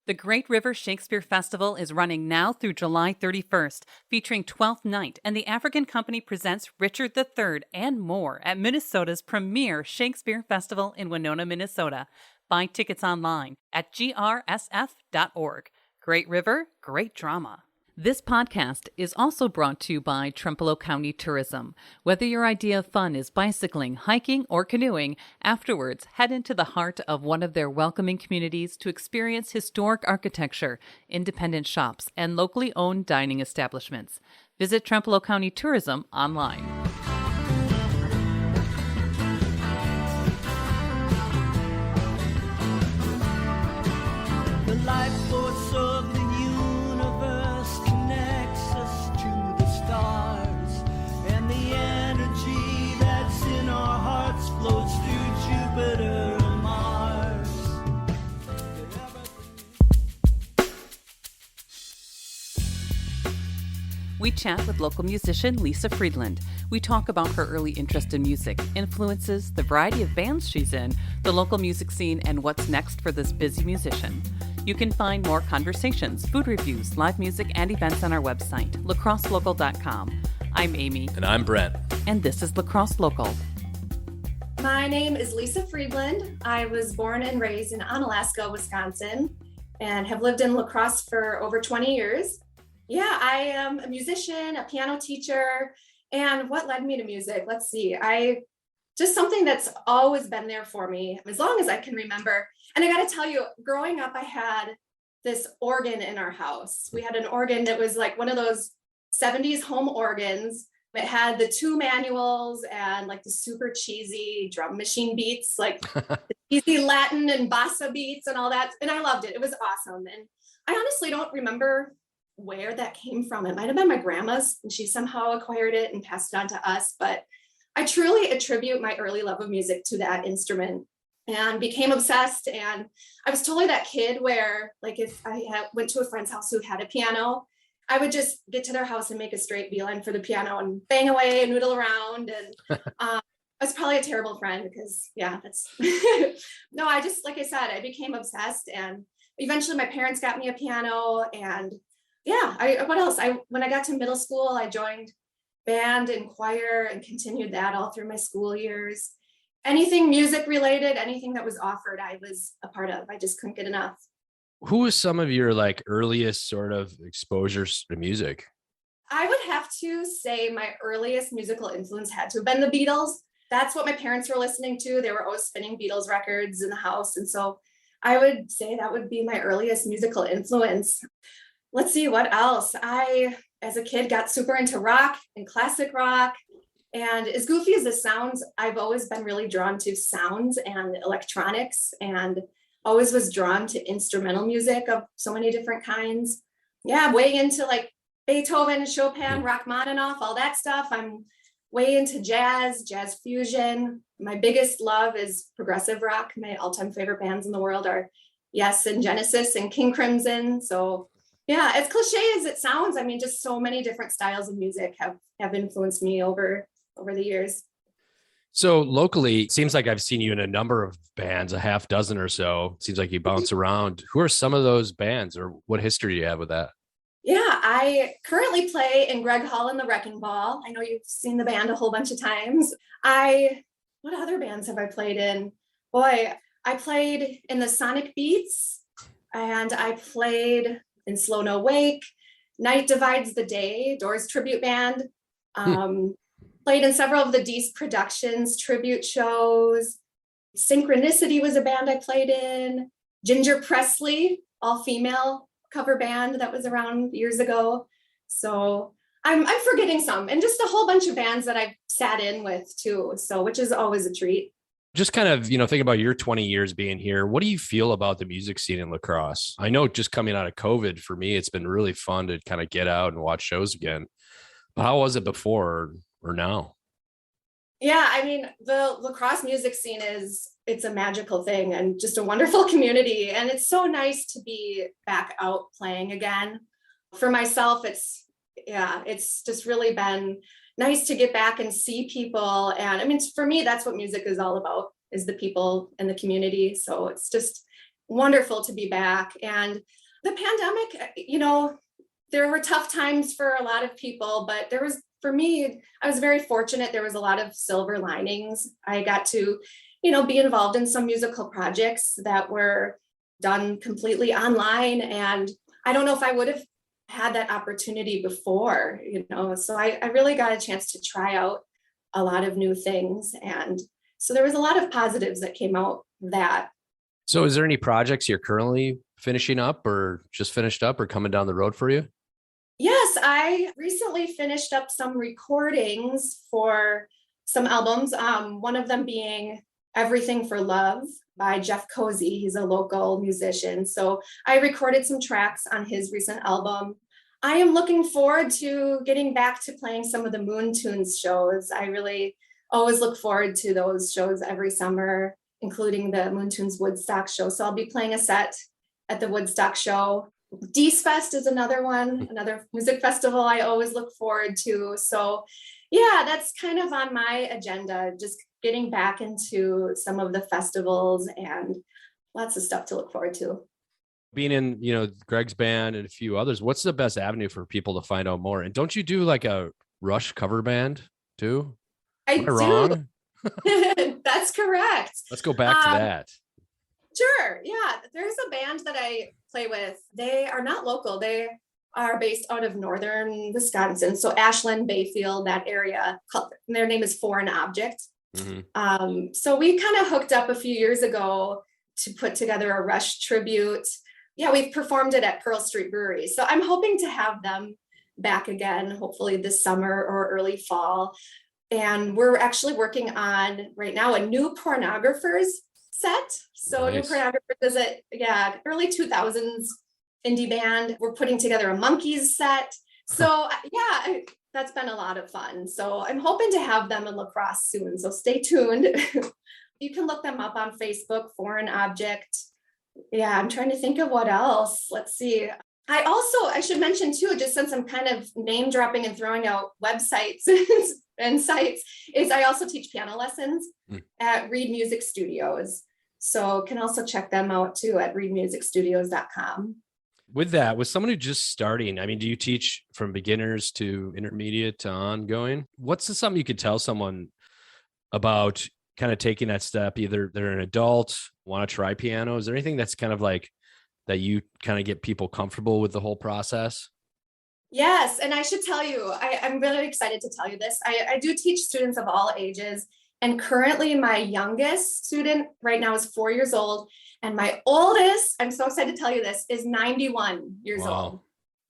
The Great River Shakespeare Festival is running now through July 31st, featuring Twelfth Night, and the African Company presents Richard III and more at Minnesota's premier Shakespeare Festival in Winona, Minnesota. Buy tickets online at grsf.org. Great River, great drama. This podcast is also brought to you by Trempealeau County Tourism. Whether your idea of fun is bicycling, hiking, or canoeing, afterwards head into the heart of one of their welcoming communities to experience historic architecture, independent shops, and locally owned dining establishments. Visit Trempealeau County Tourism online. The life force of the universe connects us to the stars, and the energy that's in our hearts flows through Jupiter and Mars. We chat with local musician Lisa Freedlund. We talk about her early interest in music, influences, the variety of bands she's in, the local music scene, and what's next for this busy musician. You can find more conversations, food reviews, live music, and events on our website, lacrosselocal.com. I'm Amy. And I'm Brent. And this is Lacrosse Local. My name is Lisa Freedlund. I was born and raised in Onalaska, Wisconsin, and have lived in La Crosse for over 20 years. Yeah, I am a musician, a piano teacher, and what led me to music? Let's see. Just something that's always been there for me as long as I can remember. And I got to tell you, growing up, I had this organ in our house. We had an organ that was like one of those 70s home organs. It had the two manuals and like the super cheesy drum machine beats, like the easy Latin and bossa beats and all that. And I loved it. It was awesome. And I honestly don't remember where that came from. It might have been my grandma's, and she somehow acquired it and passed it on to us. But I truly attribute my early love of music to that instrument and became obsessed. And I was totally that kid where, like, if I went to a friend's house who had a piano, I would just get to their house and make a straight beeline for the piano and bang away and noodle around. And I was probably a terrible friend because, yeah, that's no, I just, like I said, I became obsessed. And eventually my parents got me a piano. And yeah, what else? When I got to middle school, I joined band and choir and continued that all through my school years. Anything music related, anything that was offered, I was a part of. I just couldn't get enough. Who was some of your like earliest sort of exposures to music? I would have to say my earliest musical influence had to have been the Beatles. That's what my parents were listening to. They were always spinning Beatles records in the house. And so I would say that would be my earliest musical influence. Let's see, what else? I, as a kid, got super into rock and classic rock. And as goofy as this sounds, I've always been really drawn to sounds and electronics, and always was drawn to instrumental music of so many different kinds. Yeah, way into like Beethoven, Chopin, Rachmaninoff, all that stuff. I'm way into jazz fusion. My biggest love is progressive rock. My all-time favorite bands in the world are Yes and Genesis and King Crimson. So yeah, as cliche as it sounds, I mean, just so many different styles of music have influenced me over the years. So locally, it seems like I've seen you in a number of bands, a half dozen or so. It seems like you bounce around. Who are some of those bands, or what history do you have with that? Yeah, I currently play in Greg Hall and the Wrecking Ball. I know you've seen the band a whole bunch of times. What other bands have I played in? Boy, I played in the Sonic Beats, and I played in Slow No Wake, Night Divides the Day, Doors tribute band. Played in several of the Dees Productions tribute shows. Synchronicity was a band I played in. Ginger Presley, all female cover band that was around years ago. So I'm forgetting some, and just a whole bunch of bands that I've sat in with too. So, which is always a treat. Just kind of, think about your 20 years being here. What do you feel about the music scene in La Crosse? I know just coming out of COVID, for me, it's been really fun to kind of get out and watch shows again. But how was it before or now? Yeah, I mean, the La Crosse music scene it's a magical thing and just a wonderful community. And it's so nice to be back out playing again. For myself, it's just really been nice to get back and see people. And I mean, for me, that's what music is all about, is the people and the community. So it's just wonderful to be back. And the pandemic, there were tough times for a lot of people, but for me, I was very fortunate. There was a lot of silver linings. I got to, be involved in some musical projects that were done completely online. And I don't know if I would have had that opportunity before, so I really got a chance to try out a lot of new things. And so there was a lot of positives that came out of that. So is there any projects you're currently finishing up or just finished up or coming down the road for you? Yes, I recently finished up some recordings for some albums. One of them being Everything for Love by Jeff Cozy. He's a local musician. So I recorded some tracks on his recent album. I am looking forward to getting back to playing some of the Moon Tunes shows. I really always look forward to those shows every summer, including the Moon Tunes Woodstock show. So I'll be playing a set at the Woodstock show. Dees Fest is another one, another music festival I always look forward to. So yeah, that's kind of on my agenda, just getting back into some of the festivals and lots of stuff to look forward to. Being in, Greg's band and a few others, what's the best avenue for people to find out more? And don't you do like a Rush cover band too? I Am I wrong? That's correct. Let's go back to that. Sure. Yeah. There's a band that I play with. They are not local. They are based out of northern Wisconsin. So Ashland, Bayfield, that area. Their name is Foreign Object. Mm-hmm. So we kind of hooked up a few years ago to put together a Rush tribute. Yeah, we've performed it at Pearl Street Brewery. So I'm hoping to have them back again, hopefully this summer or early fall. And we're actually working on right now a New Pornographers set. So Nice. New Pornographers is early 2000s indie band. We're putting together a Monkeys set. So yeah, that's been a lot of fun. So I'm hoping to have them in La Crosse soon. So stay tuned. You can look them up on Facebook, Foreign Object. Yeah, I'm trying to think of what else. Let's see. I should mention too, just since I'm kind of name dropping and throwing out websites and sites, is I also teach piano lessons at Reed Music Studios. So can also check them out too at reedmusicstudios.com. With someone who's just starting, I mean, do you teach from beginners to intermediate to ongoing? What's something you could tell someone about kind of taking that step? Either they're an adult, want to try piano. Is there anything that's kind of like that you kind of get people comfortable with the whole process? Yes. And I should tell you, I'm really excited to tell you this. I do teach students of all ages. And currently my youngest student right now is 4 years old. And my oldest, I'm so excited to tell you this, is 91 years old.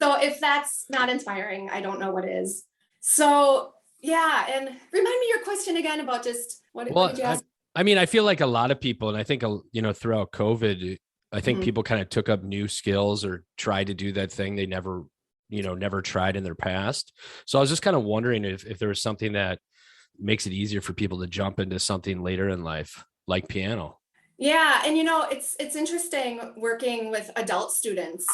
So if that's not inspiring, I don't know what is. So yeah. And remind me your question again about just what did you ask? I mean, I feel like a lot of people, and I think, throughout COVID, I think people kind of took up new skills or tried to do that thing they never tried in their past. So I was just kind of wondering if there was something that makes it easier for people to jump into something later in life, like piano. Yeah. And, it's interesting working with adult students,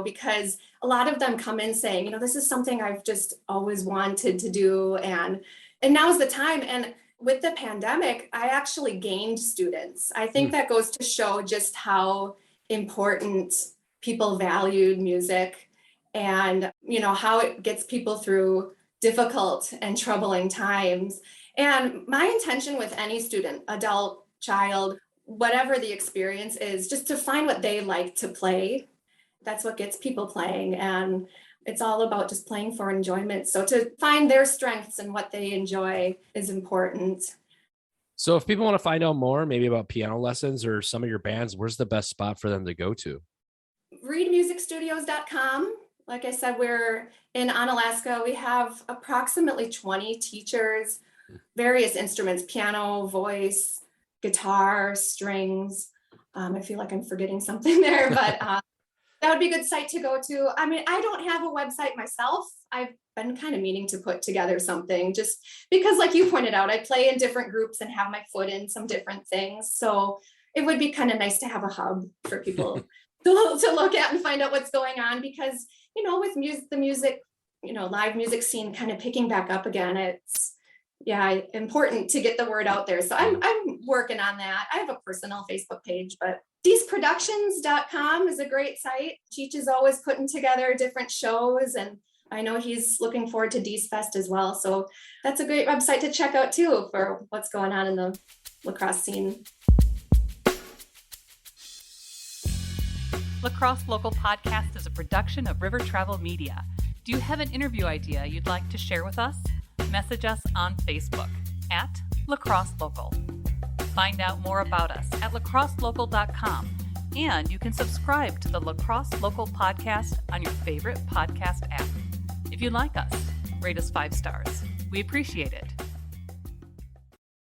because a lot of them come in saying, this is something I've just always wanted to do. And now's the time. And with the pandemic, I actually gained students. I think that goes to show just how important people valued music and, how it gets people through difficult and troubling times. And my intention with any student, adult, child, whatever the experience is, just to find what they like to play. That's what gets people playing. And it's all about just playing for enjoyment. So to find their strengths and what they enjoy is important. So if people want to find out more, maybe about piano lessons or some of your bands, where's the best spot for them to go to? reedmusicstudios.com. Like I said, we're in Onalaska. We have approximately 20 teachers, various instruments, piano, voice, guitar, strings. I feel like I'm forgetting something there, but that would be a good site to go to. I mean, I don't have a website myself. I've been kind of meaning to put together something just because, like you pointed out, I play in different groups and have my foot in some different things. So it would be kind of nice to have a hub for people to look at and find out what's going on because, with the music, live music scene kind of picking back up again, it's important to get the word out there. So I'm working on that. I have a personal Facebook page, but DeesProductions.com is a great site. Cheech is always putting together different shows, and I know he's looking forward to Dees Fest as well. So that's a great website to check out too for what's going on in the lacrosse scene. Lacrosse Local Podcast is a production of River Travel Media. Do you have an interview idea you'd like to share with us? Message us on Facebook at Lacrosse Local. Find out more about us at lacrosselocal.com, and you can subscribe to the Lacrosse Local Podcast on your favorite podcast app. If you like us, rate us 5 stars. We appreciate it.